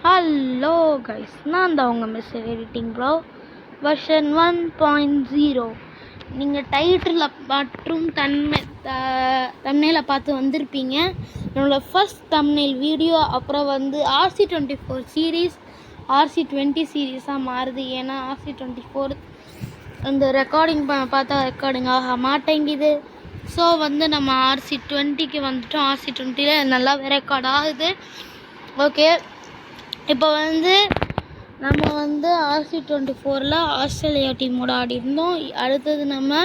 Hello guys, நான் தான் உங்கள் மிஸ்டர் எடிட்டிங் ப்ரோ வெர்ஷன் 1.0. நீங்கள் டைட்டில் மற்றும் தம்ப்நெயிலை பார்த்து வந்திருப்பீங்க. என்னோடய ஃபஸ்ட் தம்ப்நெயில் வீடியோ அப்புறம் வந்து RC24 சீரீஸ் RC20 சீரீஸாக மாறுது. ஏன்னா RC24 அந்த ரெக்கார்டிங் பார்த்தா ரெக்கார்டிங் ஆக மாட்டேங்குது. ஸோ வந்து நம்ம RC20க்கு வந்துட்டோம். RC20ல் நல்லாவே ரெக்கார்ட் ஆகுது. ஓகே, இப்போ வந்து நம்ம வந்து RC24ல் ஆஸ்திரேலியா டீமோட ஆடி இருந்தோம். அடுத்தது நம்ம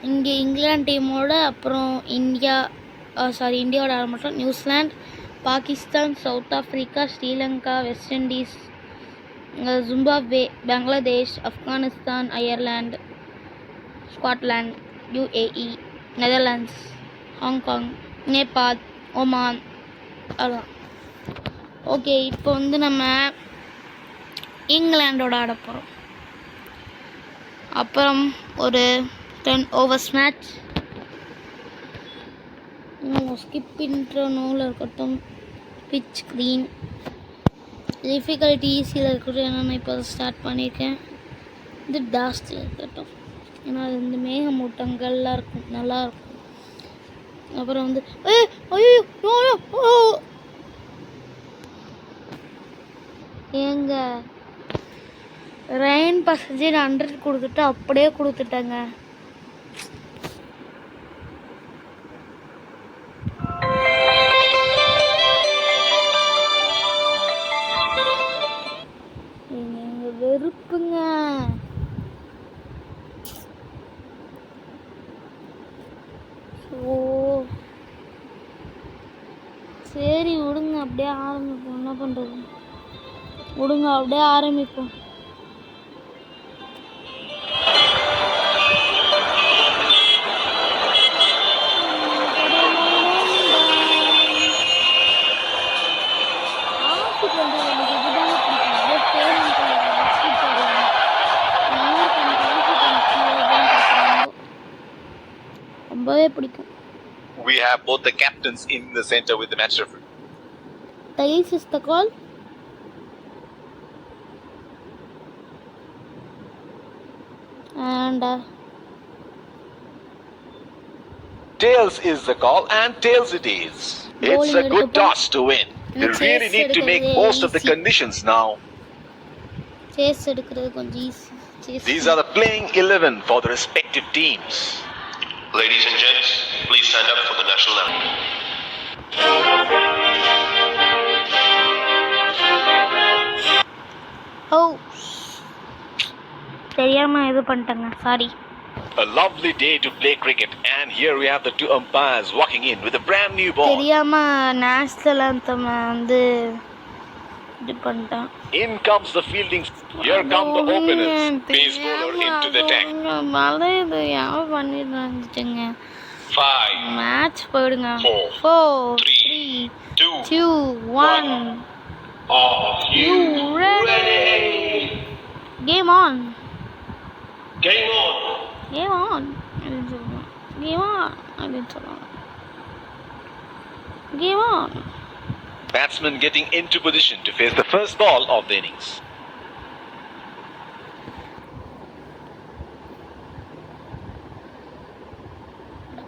இங்கே இங்கிலாந்து டீமோட, அப்புறம் இந்தியாவோட ஆட மாட்டோம். New Zealand, Pakistan, south Africa, Sri Lanka, west Indies, Zimbabwe, Bangladesh, Afghanistan, Ireland, Scotland, UAE, Netherlands, Hong Kong, Nepal, Oman. அதான். ஓகே, இப்போ வந்து நம்ம இங்கிலாண்டோட ஆட போகிறோம். அப்புறம் ஒரு 10 overs மேட்ச். ஸ்கிப் இன்ட்ரோ நூலில் இருக்கட்டும். பிச் க்ரீன் டிஃபிகல்ட்டி ஈஸியில் இருக்கட்டும். ஏன்னா நான் இப்போ ஸ்டார்ட் பண்ணியிருக்கேன். இது டாஸ்டில் இருக்கட்டும். ஏன்னா அது வந்து மேகமூட்டங்கள்லாம் இருக்கும், நல்லாயிருக்கும். அப்புறம் வந்து ஏங்க ரெயின் பர்சன்டேஜ் 100 கொடுத்துட்டு அப்படியே கொடுத்துட்டேங்க. எங்க வெறுப்புங்க. ஓ சரி விடுங்க, அப்படியே ஆரம்பிப்போம். என்ன பண்ணுறது, விடுங்க அப்படியே ஆரம்பிப்போம். ரொம்பவே பிடிக்கும். We have both the captains in the center with the match referee. Tails is the call. And Tails is the call, and tails it is. It's a good toss to win. They really need to make most of the conditions now. Chase எடுக்கிறது கொஞ்சம் easy. These are the playing 11 for the respective teams. Ladies and gents, please stand up for the national anthem. Oh, தெரியாம இது பண்ணிட்டேங்க, sorry. A lovely day to play cricket, and here we have the two umpires walking in with a brand new ball. தெரியாம national anthem வந்து இது பண்ணிட்டேன். In comes the fielding. Here come the openers. Pace bowler into the tank. மலையது யாவ பண்ணிடுறாங்க. 5 match போடுங்க. 4 3 2 1. Are you ready? Game on. Game on. Game on. Game on. Game on. Batsman getting into position to face the first ball of the innings.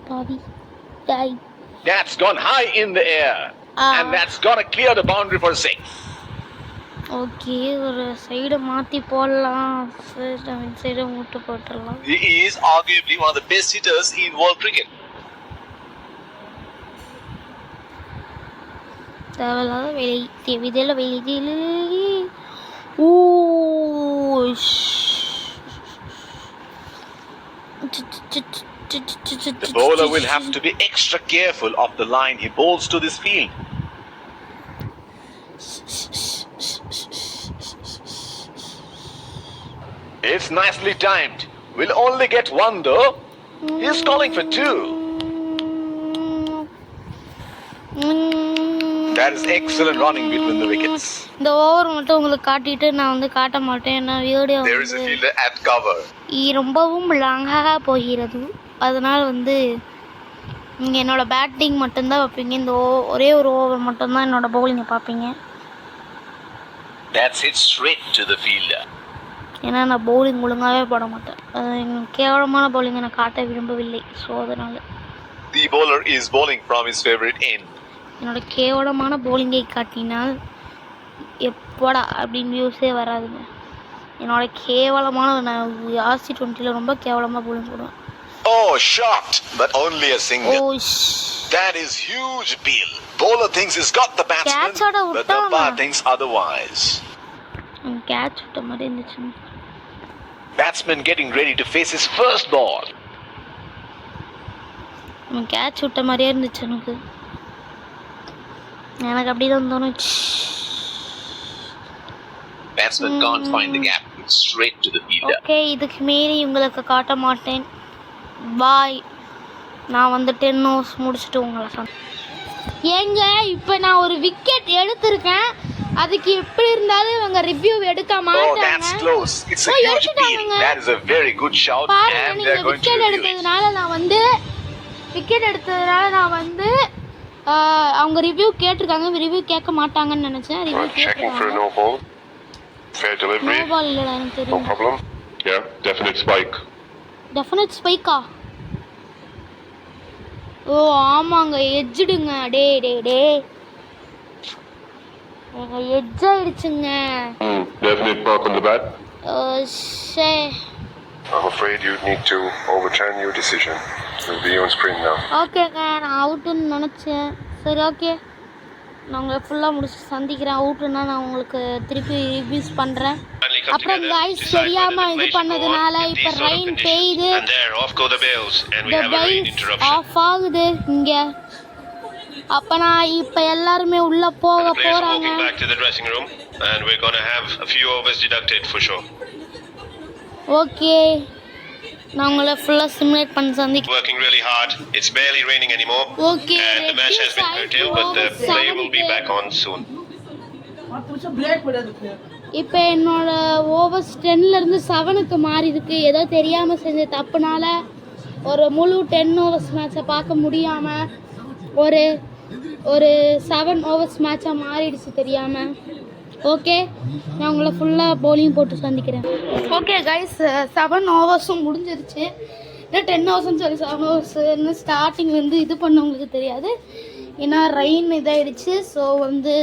Bobby died. That's gone high in the air. And that's gonna clear the boundary for 6. Okay, ஒரு side மாற்றி போடலாம். சைடை மூட்டு போட்டுடலாம். He is arguably one of the best hitters in world cricket. தேவையில்லாத வேலை வெளியில். ஓ The bowler will have to be extra careful of the line he bowls to this field. It's nicely timed. We'll only get one though. He's calling for 2. That is excellent running between the wickets. இந்த over மட்டும் உங்களுக்கு காட்டிட்டு நான் வந்து காட்ட மாட்டேன். நான் video There is a fielder at cover. ரொம்பவும் லாங்காக போகிறது. அதனால் வந்து நீங்கள் என்னோடய பேட்டிங் மட்டும்தான் பார்ப்பீங்க. இந்த ஒரே ஒரு ஓவர் மட்டும்தான் என்னோடய பவுலிங்கை பார்ப்பீங்க. That's hit straight to the fielder. ஏன்னா நான் பவுலிங் ஒழுங்காகவே போட மாட்டேன். கேவலமான பவுலிங்கை நான் காட்ட விரும்பவில்லை. ஸோ அதனால் The bowler is bowling from his favorite end. என்னோட கேவலமான பவுலிங்கை காட்டினால் எப்போடா அப்படின்னு வியூஸே வராதுங்க. என்னோட கேவலமான நான் RC20 ரொம்ப கேவலமாக பவுலிங் போடுவேன். Oh, shot, but only a single. Oh That is huge appeal. Bowler thinks he's got the batsman, Catch ஆட but the விட்டானா? umpire thinks otherwise. கேட்ச் விட்ட மாதிரி இருந்துச்சு. Batsman getting ready to face his first ball. Catch விட்ட மாதிரியே இருந்துச்சு எனக்கு அப்படி தான் தோணுச்சு. Batsman can't find the gap. It's straight to the fielder. Okay, இதுக்கு மீறி உங்களுக்கு காட்ட மாட்டேன். பாய். நான் வந்து 10 ஓவர்ஸ் முடிச்சுட்டு உங்களை ஏங்க இப்போ நான் ஒரு விக்கெட் எடுத்திருக்கேன். அதுக்கு எப்படி இருந்தாலும் இவங்க ரிவ்யூ எடுக்க Oh, மாட்டாங்க. that's close. It's a huge appeal. That is a very good shout, பாருங்க, and நீங்க they're going to wicket review it. எடுத்ததுனால நான் வந்து அவங்க ரிவ்யூ கேட்டிருக்காங்க. ரிவ்யூ கேட்க மாட்டாங்கன்னு நினைச்சேன். Review Checking for a no ball. Fair delivery. No ball இல்லடா எனக்கு No தெரியும். problem. Yeah, definite spike. Definite ஸ்பைக்கா? ஓ ஆமாங்க, எட்ஜுடுங்க. டே எங்க எட்ஜ் ஆயிடுச்சுங்க. Definite mark on the bat. ஷே I'm afraid you need to overturn your decision. It'll be on screen now. ஓகேங்க, நான் அவுட்டுன்னு நினச்சேன். சரி ஓகே, நான் உங்களை ஃபுல்லாக முடிச்சு சந்திக்கிறேன். அவுட்டுன்னா நான் உங்களுக்கு திருப்பி ரிவ்யூஸ் பண்ணுறேன். அப்புறம் காய்ஸ் தெரியாமல் இது பண்ணதுனால இப்போ ரெயின் பெய்யுது. And there, off go the bales, and we இந்த have a rain pile interruption. Off ஆகுது இங்கே. அப்போ நான் இப்போ எல்லாருமே உள்ளே போக The players are போகிறாங்க. walking back to the dressing room, and we're going to have a few overs deducted for sure. Okay, நான் உங்களை ஃபுல்லாக சிமுலேட் பண்ணி சந்திக்கிறேன். Working really hard. It's barely raining anymore. Okay, And the match has been curtailed, but the play will be back on soon. இப்போ என்னோட overs 10லேருந்து 7க்கு மாறி இருக்கு. ஏதோ தெரியாமல் செஞ்ச தப்புனால ஒரு முழு 10 ஓவர்ஸ் மேட்சை பார்க்க முடியாமல் ஒரு 7 ஓவர்ஸ் மேட்சாக மாறிடுச்சு தெரியாமல். ஓகே, நான் உங்களை ஃபுல்லாக பவுலிங் போட்டு சந்திக்கிறேன். ஓகே கைஸ், 7 ஓவர்ஸும் முடிஞ்சிருச்சு. இல்லை 10 ஓவர்ஸ்னு சொல்லி 7 ஓவர்ஸ் இன்னும் ஸ்டார்டிங் வந்து இது பண்ணவங்களுக்கு தெரியாது. ஏன்னா ரெயின் இதாகிடுச்சு. ஸோ வந்து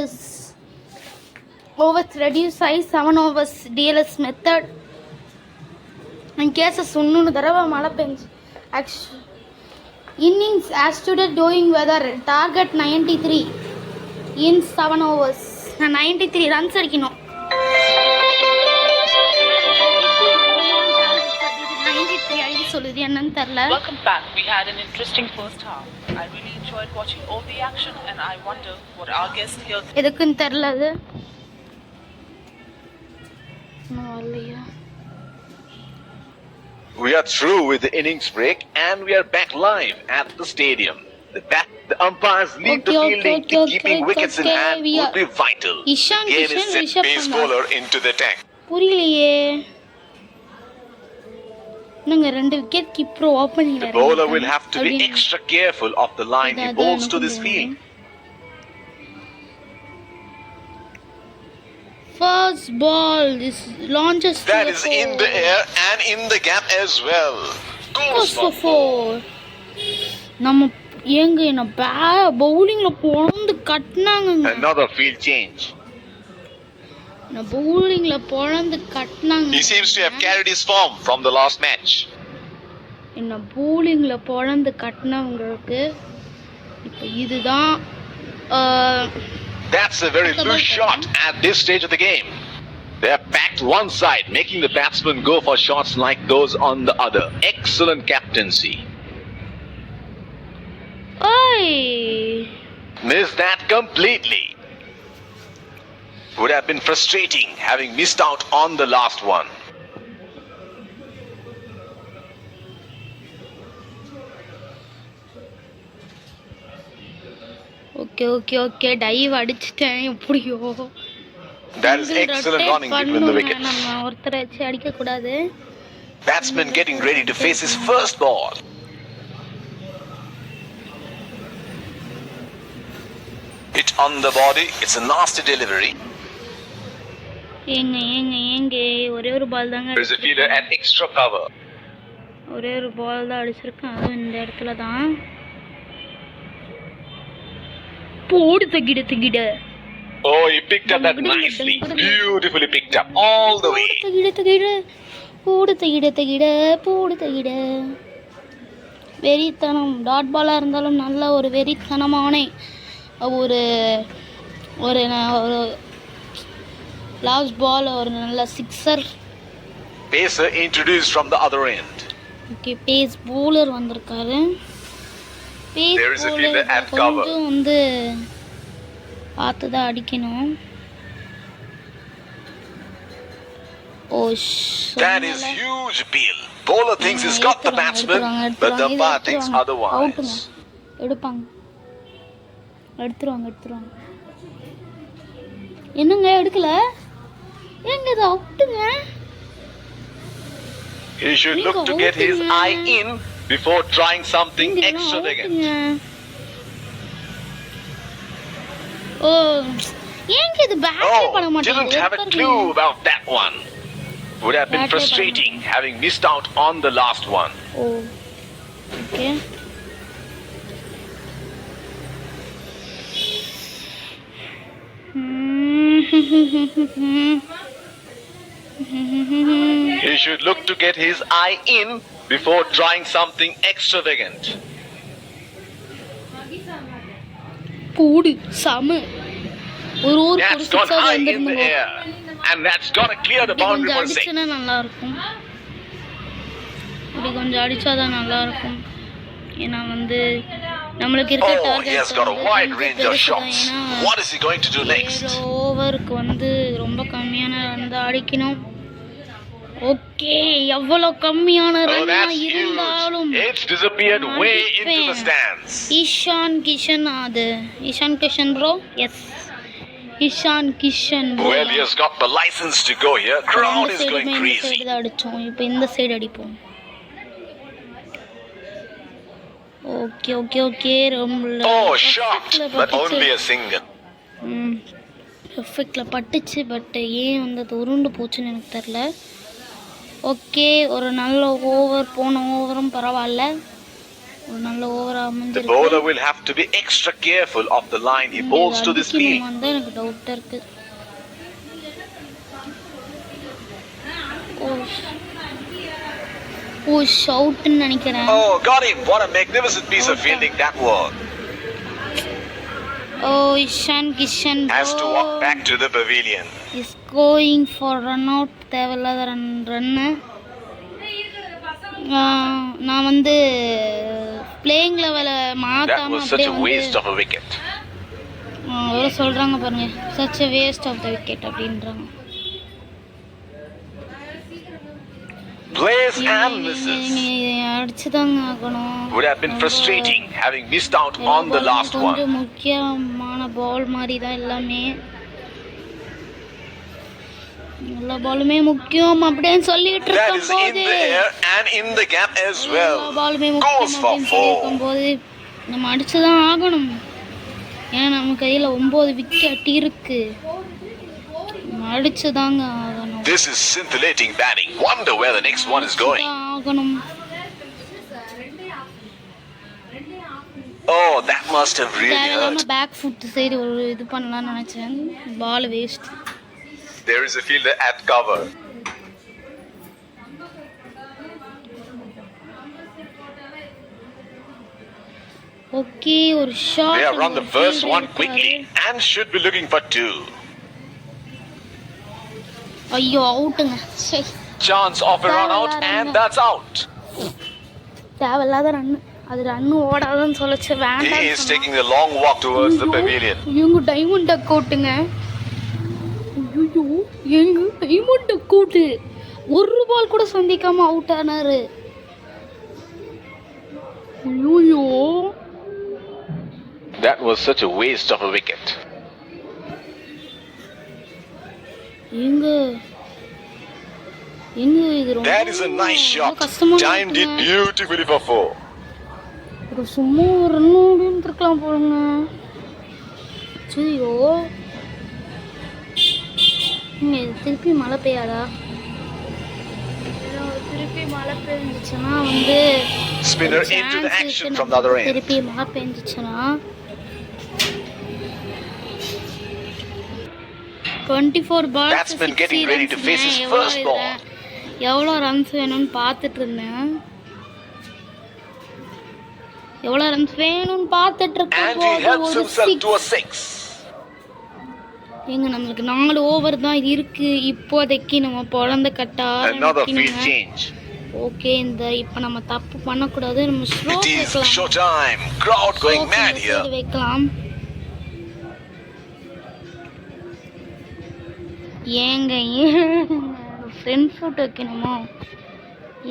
ஓவர்ஸ் ரெடியூஸ் ஆகி 7 ஓவர்ஸ் DLS மெத்தட் இன் கேசஸ் 3 தடவை மழை பெஞ்சு. இன்னிங்ஸ் ஆஸ்டுடட் டூயிங் வெதர் டார்கெட் 93 இன் 7 ஓவர்ஸ். நான் 93 ரன்ஸ் அடிக்கணும். 93 அடிக்க சொல்லுது, என்னன்னு தெரியல. Welcome back. We had an interesting first half. I really enjoyed watching all the action, and I wonder what our guests here. எதுக்குன்னு தெரியல அது. இல்லையா? We are through with the innings break, and we are back live at the stadium. The umpires lead the fielding. Keeping wickets in hand would be vital. Ishan Game is set. Pace bowler into the attack. புரியலையே. நாங்க 2 wicket keeper opening. The bowler will have to be extra careful of the line he bowls to this field. First ball, this launches That is in the air and in the gap as well. Goes for 4. நம்ம ஏங்க என்ன பவுலிங்ல பொழந்து கட்டினாங்க. Another field change. நான் பவுலிங்ல பொழந்து கட்டினாங்க. He seems to have carried his form from the last match. என்ன பவுலிங்ல பொழந்து கட்டினவங்களுக்கு இப்போ இதுதான். That's a very loose shot at this stage of the game. They are packed one side, making the batsman go for shots like those on the other. Excellent captaincy. Oi! Missed that completely. Would have been frustrating having missed out on the last one. Okay dive அடிச்சிட்டேன் எப்படியோ. That is excellent running between the wickets. நம்ம ஒருத்தரை வச்சு அடிக்க கூடாது. Batsman getting ready to face his first ball. Hit on the body. It's a nasty delivery. ஏங்க ஒரே ஒரு பால் தாங்க There is a fielder at extra cover. ஒரே ஒரு பால் தான் அடிச்சிருக்கேன், அதுவும் இந்த இடத்துல தான். போடு தகிட. Oh, he picked up that nicely. Beautifully picked up all the way. போடு தகிட. வெறித்தனம். டாட் பாலாக இருந்தாலும் நல்ல ஒரு வெறித்தனமான ஒரு ஒரு லாஸ்ட் பால், ஒரு நல்ல sixer. Pacer introduced from the other end. Okay, pace bowler வந்திருக்காரு. There is a fielder at cover. கொஞ்சம் வந்து பார்த்து தான் அடிக்கணும். That is huge appeal. Bowler thinks he's got the batsman, but the umpire thinks otherwise. எடுத்துருவாங்க. என்னங்க எடுக்கல? ஏங்க இது அவுட்டுங்க. He should look to get his eye in before trying something extravagant. ஓ, ஏங்க இது பேட்டே பண்ண Oh, மாட்டேங்குது? didn't have a clue about that one. Would have been frustrating having missed out on the last one. Oh, okay. He should look to get his eye in before trying something extravagant. போடு சம. ஒரு That's gone high in the air, and that's gonna clear the boundary for six. அடிச்சா நல்லா இருக்கும். இப்படி கொஞ்சம் அடிச்சாதான் நல்லா இருக்கும். ஏன்னா வந்து நம்மளுக்கு இருக்க Oh, target he has got a wide range of shots. What is he going to do next? ஓவருக்கு வந்து ரொம்ப கம்மியான ரன் அடிக்கணும். ஓகே, எவ்வளவு கம்மியான Oh, ரன் that's இருந்தாலும் huge. It's disappeared way into the stands. Ishan Kishan bro. Yes, Ishan Kishan bro. Well, he has got the license to go here. Crowd is going இந்த crazy. Side தான் அடிச்சோம், இப்போ இந்த சைடு அடிப்போம். ஓகே ரொம்ப Oh, shot, but only a single. பெர்ஃபெக்ட்ல பட்டுச்சு, but ஏன் வந்து அது உருண்டு போச்சுன்னு எனக்கு தெரியல. ஓகே, ஒரு நல்ல ஓவர், போன ஓவரும் பரவாயில்ல, ஒரு நல்ல ஓவரா The அமைஞ்சிருக்கு. bowler will have to be extra careful of the line he bowls to this field. வந்து எனக்கு டவுட்டா இருக்கு. ஓ ஷவுட்னு நினைக்கிறேன். Oh, got him. What a magnificent piece of fielding that was. Oh, Ishan Kishan Has to walk back to the pavilion. is going for run out. தேவையில்லாத run. நான் வந்து playing லெவலை That மாற்றாம was such அப்படியே a waste வந்து of a wicket. ஒரு சொல்கிறாங்க பாருங்க, such a waste of the wicket அப்படின்றாங்க. Plays and misses. அடிச்சுதாங்க ஆகணும். Would have been frustrating having missed out on the last one. கொஞ்சம் முக்கியமான பால் மாதிரி தான் எல்லாமே. எல்லா பாலுமே முக்கியம் அப்படின்னு சொல்லிட்டு That is in the air and in the gap as well. பாலுமே Goes for முக்கியம் 4. இருக்கும்போது நம்ம அடிச்சுதான் ஆகணும். ஏன்னா நம்ம கையில 9 விக்கெட் இருக்கு, அடிச்சுதாங்க ஆகணும். This is scintillating batting. Wonder where the next one is going. ஆகணும். Oh, that must have really தேவையில்லாம hurt. பேக் ஃபுட் சைடு ஒரு இது பண்ணலாம்னு நினைச்சேன், ball waste. There is a fielder at cover. Okay, ஒரு shot. They have run the first one quickly and should be looking for 2. ஐயோ அவுட்டுங்க. சரி, Chance of a run out and that's out. தேவையில்லாத run, அது run ஓடாதுன்னு சொல்லிச்சு. He வேண்டாம் is taking a long walk towards the pavilion. இவங்க diamond டக் அவுட்டுங்க. ஐயோ, எங்க diamond டக் out, ஒரு பால் கூட சந்திக்காம அவுட் ஆனாரு. ஐயோ, That was such a waste of a wicket. எங்க இது ரொம்ப That is a nice shot. கஷ்டமா Timed it beautifully for 4. ஒரு சும்மா ஒரு ரன் ஓடிருக்கலாம் போலுங்க. ஐயோ, திருப்பி மழை பெய்யாதா? திருப்பி மழை பெஞ்சிச்சுன்னா வந்து Spinner into the action from the other end. திருப்பி மழை பெஞ்சிச்சுன்னா 24 balls Batsman getting ready to face his first ball. எவ்வளோ ரன்ஸ் வேணும்னு பார்த்துட்டு இருந்தேன். எவ்வளோ ரன்ஸ் வேணும்னு பார்த்துட்டு And he helps himself to a 6. எங்க நம்மளுக்கு 4 ஓவர் தான் இருக்கு இப்போதைக்கு. நம்ம பொழந்த கட்ட Another field ஆரம்பிக்கணுங்க. change. ஓகே, இந்த இப்போ நம்ம தப்பு பண்ணக்கூடாது. நம்ம ஸ்லோ It is வைக்கலாம். show time. Crowd going mad here. வைக்கலாம். ஏங்க ஃப்ரண்ட் ஃபுட் வைக்கணுமா?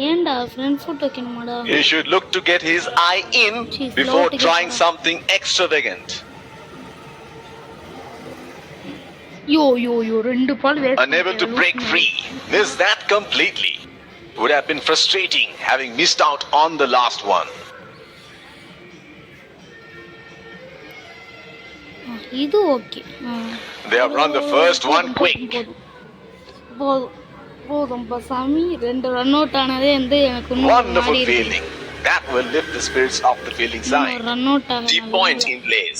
ஏன்டா ஃப்ரண்ட் ஃபுட் வைக்கணுமாடா? He should look to get his eye in She's before low to get trying her. something extravagant. Yo 2 ball waste. Unable to break free. Missed that completely. Would have been frustrating having missed out on the last one. இது okay. They have run the first one quick. போதும் பசாமி. 2 run out ஆனதே வந்து எனக்கு இன்னும் Wonderful மாறி இருக்கு. fielding. That will lift the spirits of the fielding side. Run out ஆக Deep point in place.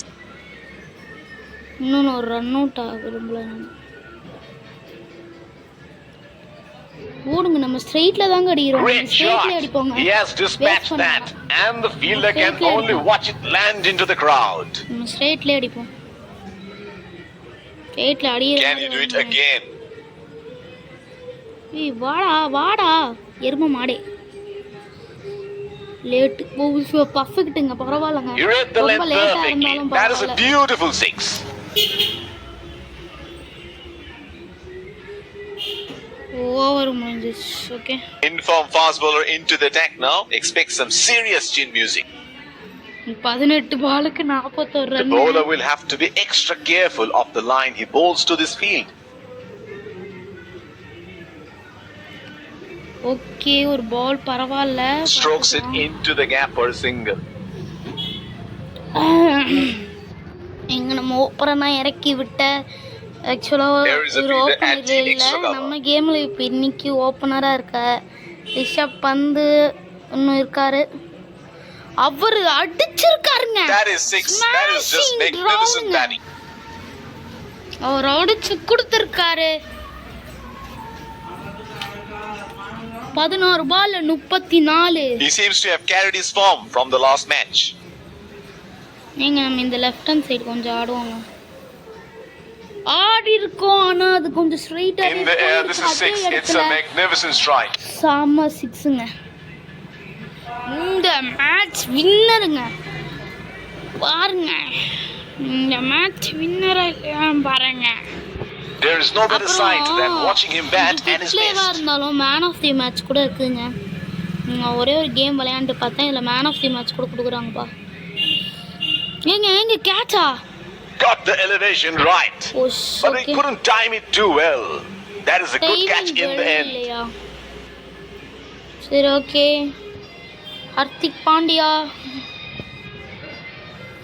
இன்னொன்று ஒரு ரன் அவுட் ஆக விரும்பல. ஓடுங்க, நம்ம ஸ்ட்ரைட்ல தாங்க அடிக்கிறோம். Great ஸ்ட்ரைட்ல shot. அடிப்போங்க. He has dispatched that, and the fielder can only watch it land into the crowd. நம்ம ஸ்ட்ரைட்ல அடிப்போம். ஸ்ட்ரைட்ல அடியே. Can you do it again? ஏய் வாடா எரும மாடே. லேட் பர்ஃபெக்ட்டுங்க, பரவாயில்லைங்க. You read the length perfectly. That is a beautiful 6. Over முடிஞ்சிச்சு. Okay, Inform fast bowler into the attack now. Expect some serious chin music. 18 பாலுக்கு 41 The run. bowler will have to be extra careful of the line he bowls to this field. Okay, ஒரு பால் பரவாயில்ல. Strokes it into the gap for a single. எங்க நம்ம ஓப்பரனா இறக்கி விட்ட ஆக்சுவலாக There is a ஒரு fielder opener at the இல்லை. extra cover. நம்ம கேமில் இப்போ இன்னைக்கு ஓப்பனராக இருக்க ரிஷப் பந்து இன்னும் இருக்காரு. அவர் அடிச்சிருக்காருங்க. That is 6. That is just Smashing magnificent drawing. batting. அவர் அடிச்சு கொடுத்துருக்காரு. 11 பால் 34. He seems to have carried his form from the last match. நீங்க நம்ம இந்த லெஃப்ட் ஹேண்ட் சைடு கொஞ்சம் ஆடுவாங்க. ஆடி இருக்கோம், ஆனா அது கொஞ்சம் ஸ்ட்ரைட்டா In the air, this is 6. It's a magnificent strike. சாம 6ங்க. இந்த மேட்ச் வின்னருங்க. பாருங்க, இந்த மேட்ச் வின்னரா பாருங்க. There is no better sight than watching him bat and his பிளேவா best. இருந்தாலும் மேன் ஆஃப் தி மேட்ச் கூட இருக்குங்க. நான் ஒரே ஒரு கேம் விளையாண்டு பார்த்தேன், இதுல மேன் ஆஃப் தி மேட்ச் கூட கொடுக்குறாங்கப்பா. ஏங்க கேட்சா? Got the elevation right. But he couldn't time it too well. That is a good catch in the end. சரி, okay. Hardik Pandya.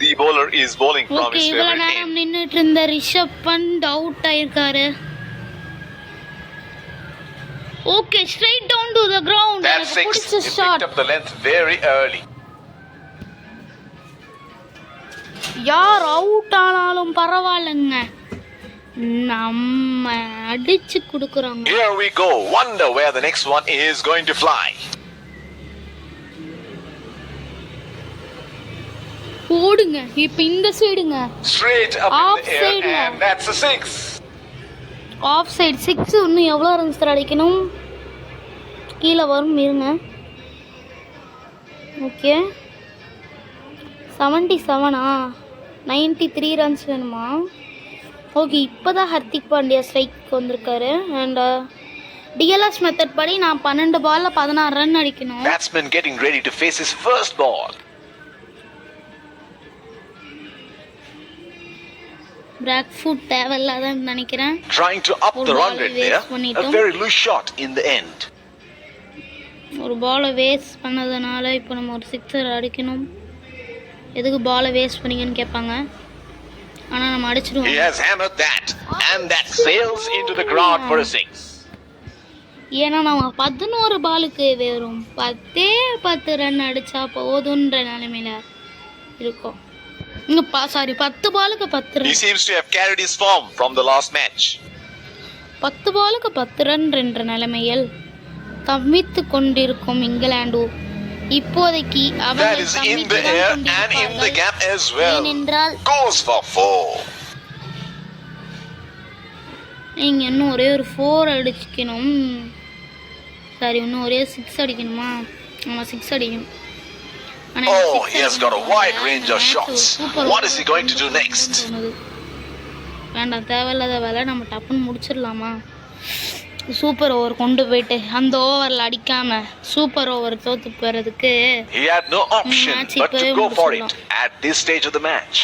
The bowler is bowling from okay, his இவ்வளவு favorite நேரம் end. நின்னுட்டு இருந்த Rishabh Pant out ஆயிருக்காரு. Okay, straight down to the ground. That's 6. He picked up the length very early. யார் out ஆனாலும் பரவாயில்லைங்க, நம்ம அடிச்சு கொடுக்குறாங்க. Here we go. Wonder where the next one is going to fly. ஓடுங்க, இப்போ இந்த சைடுங்க. Straight up in the air, Offside. and that's a 6. Off side 6. இன்னும் எவ்வளோ ரன்ஸ் அடிக்கணும்? கீழே வரும், இருங்க. ஓகே, 77ஆ? 93 ரன்ஸ் வேணுமா? ஓகே, இப்போ தான் ஹர்திக் பாண்டியா ஸ்ட்ரைக் வந்திருக்காரு. அண்ட் டிஎல்எஸ் மெத்தட் படி நான் 12 பாலில் 16 ரன் அடிக்கணும். Batsman getting ready to face his first ball. Prague food தேவையில்லாதான் நினைக்கிறேன். Trying to up the run rate there. A very loose shot in the end. ஒரு பாலை வேஸ்ட் பண்ணதுனால இப்போ நம்ம ஒரு 6 அடிக்கணும். எதுக்கு பாலை வேஸ்ட் பண்ணீங்கன்னு கேட்பாங்க. ஆனா நம்ம அடிச்சிடுவோம். He has hammered that and that sails into the crowd for a 6. ஏன்னா நம்ம 11 பாலுக்கு வெறும் 10 ரன் அடிச்சா போதுன்ற நிலைமையில இருக்கோம். இங்க 10 பாலுக்கு 10 He run. seems to have carried his form from the last match. 10 பாலுக்கு 10 ரன் என்ற நிலைமையில் தவித்து கொண்டிருக்கும் இங்கிலாந்து இப்போதைக்கு That is in the air and in the gap as well. ஏனென்றால் Goes for 4. நீங்க இன்னும் ஒரே ஒரு 4 அடிக்கணும். சரி, இன்னும் ஒரே 6 அடிக்கணுமா? ஆமா, 6 அடிக்கணும். Oh, he has got a wide range of shots. What is he going to do next? வேண்டாம், தேவையில்லாத வேலை. நம்ம டப்புன்னு முடிச்சிடலாமா? சூப்பர் ஓவர் கொண்டு போயிட்டு அந்த ஓவரில் அடிக்காம சூப்பர் ஓவர் தோத்து போறதுக்கு He had no option but to go for it at this stage of the match.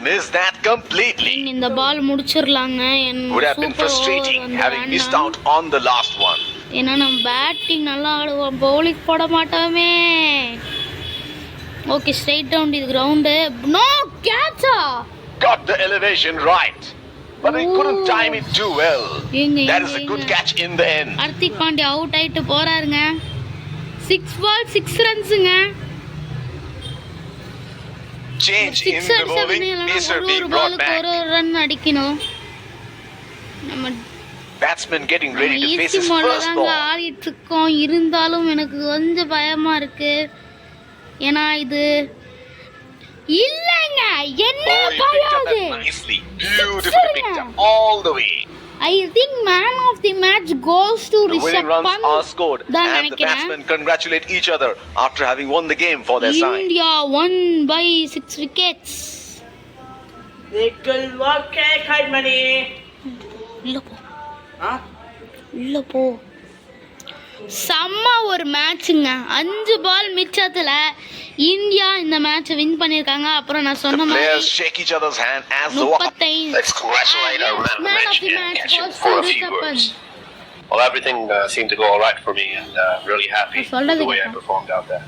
Missed that completely. இந்த பால் முடிச்சிரலாங்க. Would have been frustrating having missed out on the last one. ஏன்னா நம்ம batting நல்லா ஆடுவோம், bowling போட மாட்டோமே. Okay, straight down இது ground. No கேட்சா. Got the elevation right, but he couldn't time it too well. That is a good catch in the end. Hardik Pandya out ஆயிட்டு போறாருங்க. 6 பால் 6 ரன்ஸ்ங்க. Change in the bowling. Pacer being brought back. ஒரு run அடிக்கணும். நம்ம Batsman getting ready to face his first ball. ஆடிட்டு இருக்கோம். இருந்தாலும் எனக்கு கொஞ்சம் பயமா இருக்கு. ஏன்னா இது இல்லங்க, என்ன பாயாது. Nicely, beautifully picked up all the way. I think man of the match goes to The winning Rishabh runs Pant. are scored and the batsmen congratulate each other after having won the game for their side. India won by 6 wickets. Little work, kite money. உள்ள போ. உள்ள போ. செம்ம ஒரு மேட்சுங்க. 5 பால் மிச்சத்துல India இந்த match win பண்ணிருக்காங்க. அப்புறம் நான் சொன்ன மாதிரி players shake each other's hand as they walk up. Let's congratulate our man of the match here and catch him for a few words. Well, everything seemed to go all right for me, and really happy with the way I performed out there.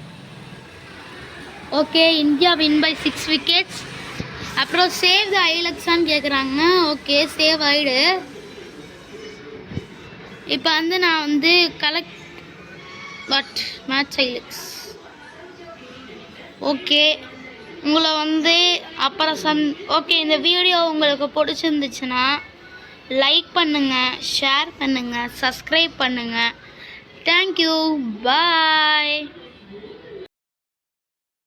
Okay, India win by 6 wickets. அப்புறம் save the ஐலக்ஸான்னு கேட்குறாங்க. Okay, save ஆயிடு. இப்போ வந்து நான் வந்து collect but match ஐலக்ஸ். Okay, உங்களை வந்து அப்புறம் ஓகே, இந்த வீடியோ உங்களுக்கு பிடிச்சிருந்துச்சுன்னா லைக் பண்ணுங்கள், ஷேர் பண்ணுங்கள், சப்ஸ்கிரைப் பண்ணுங்கள். தேங்க்யூ, பாய்.